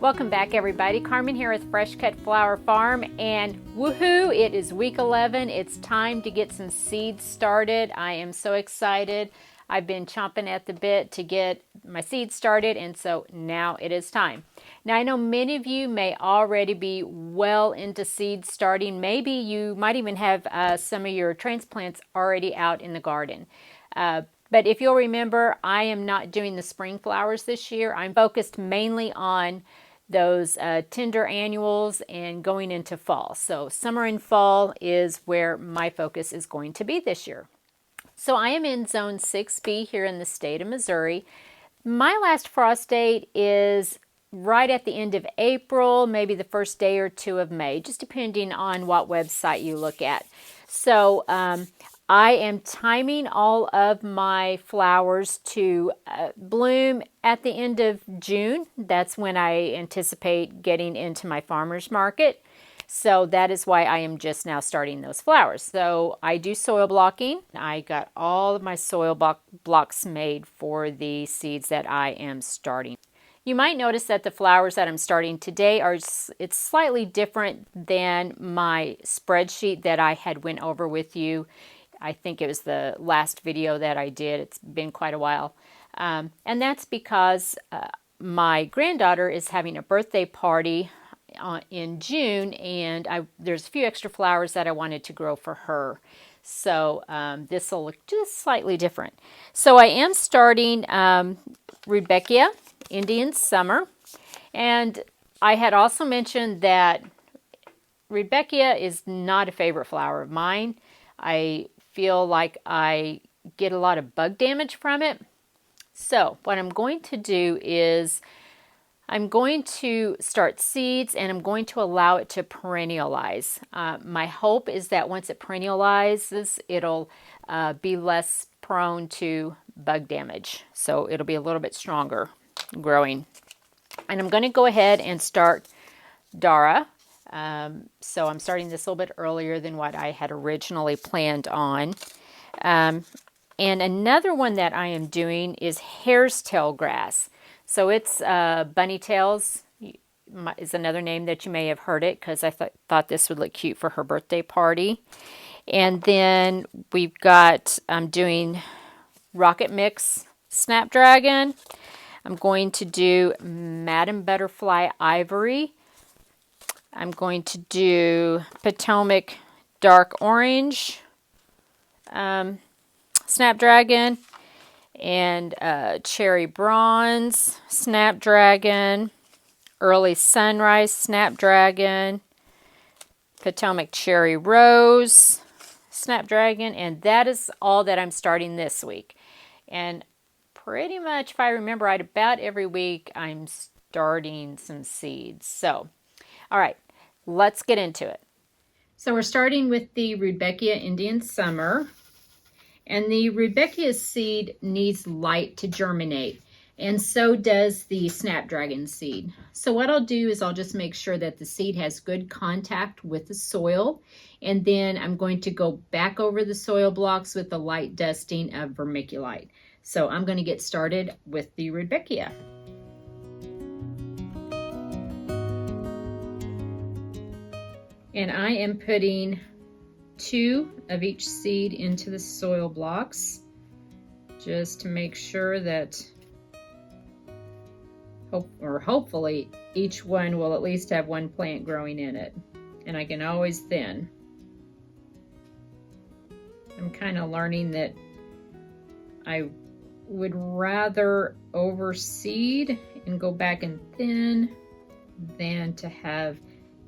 Welcome back, everybody. Carmen here with Fresh Cut Flower Farm, and woohoo, it is week 11. It's time to get some seeds started. I am so excited. I've been chomping at the bit to get my seeds started, and so now it is time. Now, I know many of you may already be well into seed starting. Maybe you might even have some of your transplants already out in the garden. But if you'll remember, I am not doing the spring flowers this year. I'm focused mainly on those tender annuals and going into fall. So summer and fall is where my focus is going to be this year. So I am in zone 6B here in the state of Missouri. My last frost date is right at the end of April, maybe the first day or two of May, just depending on what website you look at. So I am timing all of my flowers to bloom at the end of June. That's when I anticipate getting into my farmer's market. So that is why I am just now starting those flowers. So I do soil blocking. I got all of my soil blocks made for the seeds that I am starting. You might notice that the flowers that I'm starting today it's slightly different than my spreadsheet that I had went over with you. I think it was the last video that I did. It's been quite a while. And that's because my granddaughter is having a birthday party in June, and there's a few extra flowers that I wanted to grow for her. So this will look just slightly different. So I am starting rudbeckia, Indian Summer. And I had also mentioned that rudbeckia is not a favorite flower of mine. I feel like I get a lot of bug damage from it. So what I'm going to do is I'm going to start seeds and I'm going to allow it to perennialize. My hope is that once it perennializes, it'll be less prone to bug damage. So it'll be a little bit stronger growing. And I'm going to go ahead and start dara. So I'm starting this a little bit earlier than what I had originally planned on. And another one that I am doing is hare's tail grass. So it's bunny tails is another name that you may have heard it, because I thought this would look cute for her birthday party. And then we've got, I'm doing rocket mix snapdragon. I'm going to do Madam Butterfly ivory. I'm going to do Potomac dark orange snapdragon, and cherry bronze snapdragon, early sunrise snapdragon, Potomac cherry rose snapdragon, and that is all that I'm starting this week. And pretty much, if I remember right, about every week I'm starting some seeds. So all right, let's get into it. So we're starting with the rudbeckia Indian Summer. And the rudbeckia seed needs light to germinate. And so does the snapdragon seed. So what I'll do is I'll just make sure that the seed has good contact with the soil. And then I'm going to go back over the soil blocks with the light dusting of vermiculite. So I'm going to get started with the rudbeckia. And I am putting 2 of each seed into the soil blocks, just to make sure that hopefully each one will at least have one plant growing in it. And I can always thin. I'm kind of learning that I would rather overseed and go back and thin than to have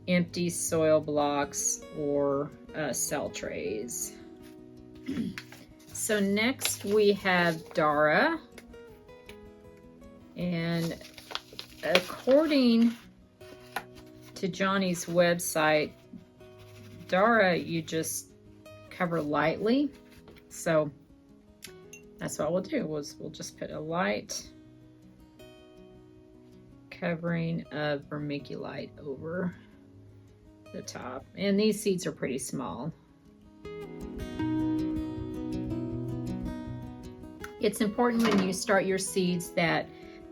empty soil blocks or cell trays. So next we have dara, and according to Johnny's website, dara you just cover lightly. So that's what we'll do. We'll just put a light covering of vermiculite over the top, and these seeds are pretty small. It's important when you start your seeds that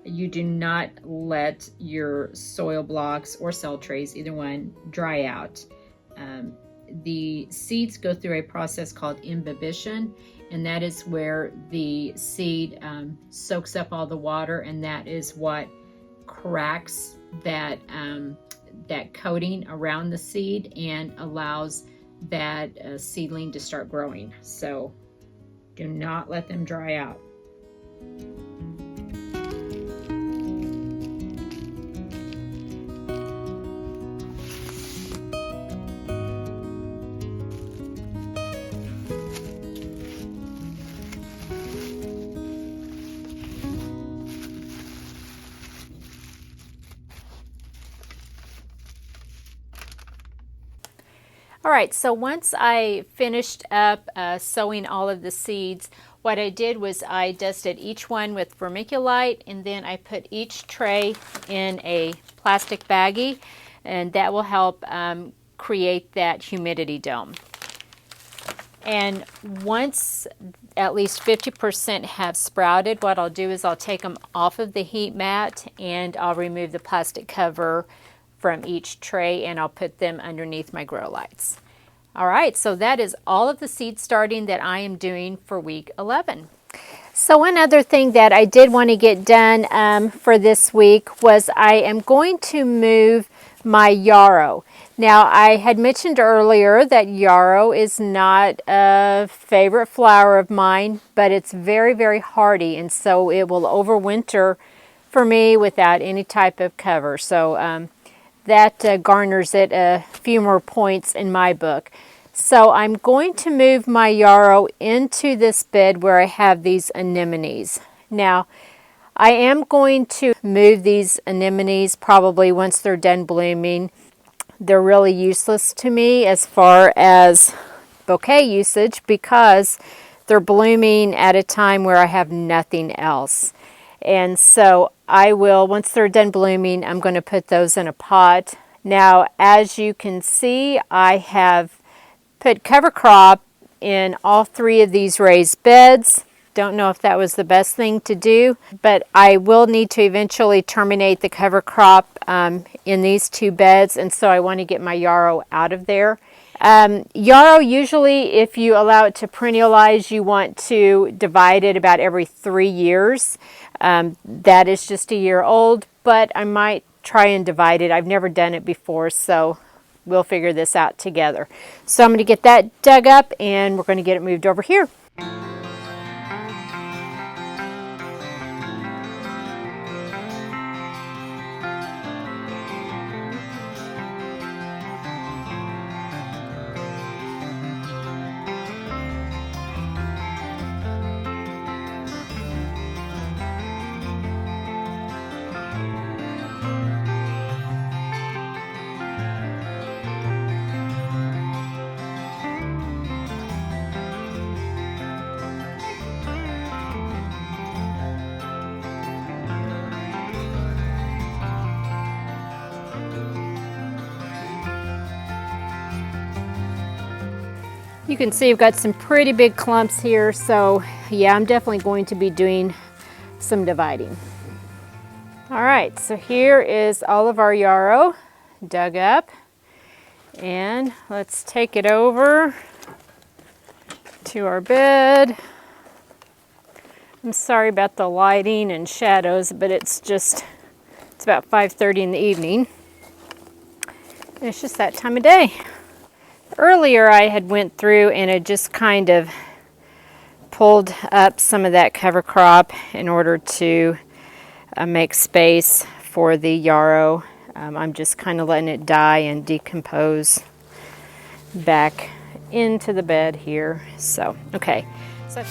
you do not let your soil blocks or cell trays, either one, dry out. The seeds go through a process called imbibition, and that is where the seed soaks up all the water, and that is what cracks that that coating around the seed and allows that seedling to start growing. So do not let them dry out. All right, so once I finished up sowing all of the seeds, what I did was I dusted each one with vermiculite, and then I put each tray in a plastic baggie, and that will help create that humidity dome. And once at least 50% have sprouted, what I'll do is I'll take them off of the heat mat and I'll remove the plastic cover from each tray and I'll put them underneath my grow lights. All right, so that is all of the seed starting that I am doing for week 11. So one other thing that I did want to get done for this week was I am going to move my yarrow. Now, I had mentioned earlier that yarrow is not a favorite flower of mine, but it's very, very hardy, and so it will overwinter for me without any type of cover. So that garners it a few more points in my book. So I'm going to move my yarrow into this bed where I have these anemones. Now, I am going to move these anemones probably once they're done blooming. They're really useless to me as far as bouquet usage because they're blooming at a time where I have nothing else. And so I will, once they're done blooming, I'm going to put those in a pot. Now, as you can see, I have put cover crop in all three of these raised beds. Don't know if that was the best thing to do, but I will need to eventually terminate the cover crop in these two beds, and so I want to get my yarrow out of there. Yarrow, usually if you allow it to perennialize, you want to divide it about every 3 years. That is just a year old, but I might try and divide it. I've never done it before, so we'll figure this out together. So I'm going to get that dug up and we're going to get it moved over here. You can see I've got some pretty big clumps here, so yeah, I'm definitely going to be doing some dividing. All right, so here is all of our yarrow dug up, and let's take it over to our bed. I'm sorry about the lighting and shadows, but it's about 5:30 in the evening. And it's just that time of day. Earlier I had went through and had just kind of pulled up some of that cover crop in order to make space for the yarrow. I'm just kind of letting it die and decompose back into the bed here. So, okay. So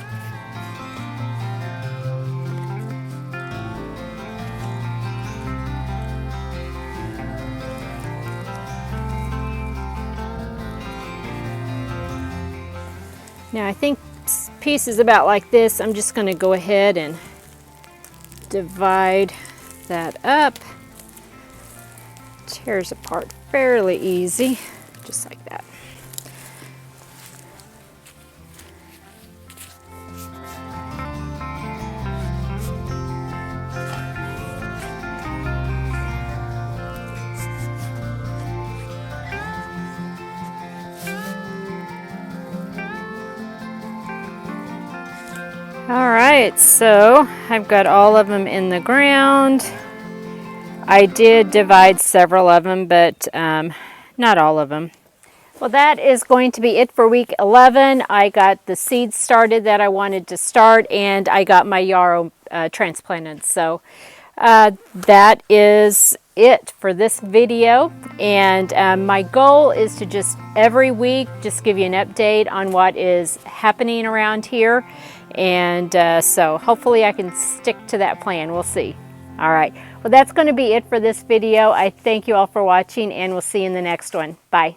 now I think pieces about like this, I'm just going to go ahead and divide that up. Tears apart fairly easy, just like that. All right, so I've got all of them in the ground. I did divide several of them, but not all of them. Well, that is going to be it for week 11. I got the seeds started that I wanted to start, and I got my yarrow transplanted. So that is it for this video. And my goal is to just every week just give you an update on what is happening around here. And so hopefully I can stick to that plan. We'll see. All right. Well, that's going to be it for this video. I thank you all for watching, and we'll see you in the next one. Bye.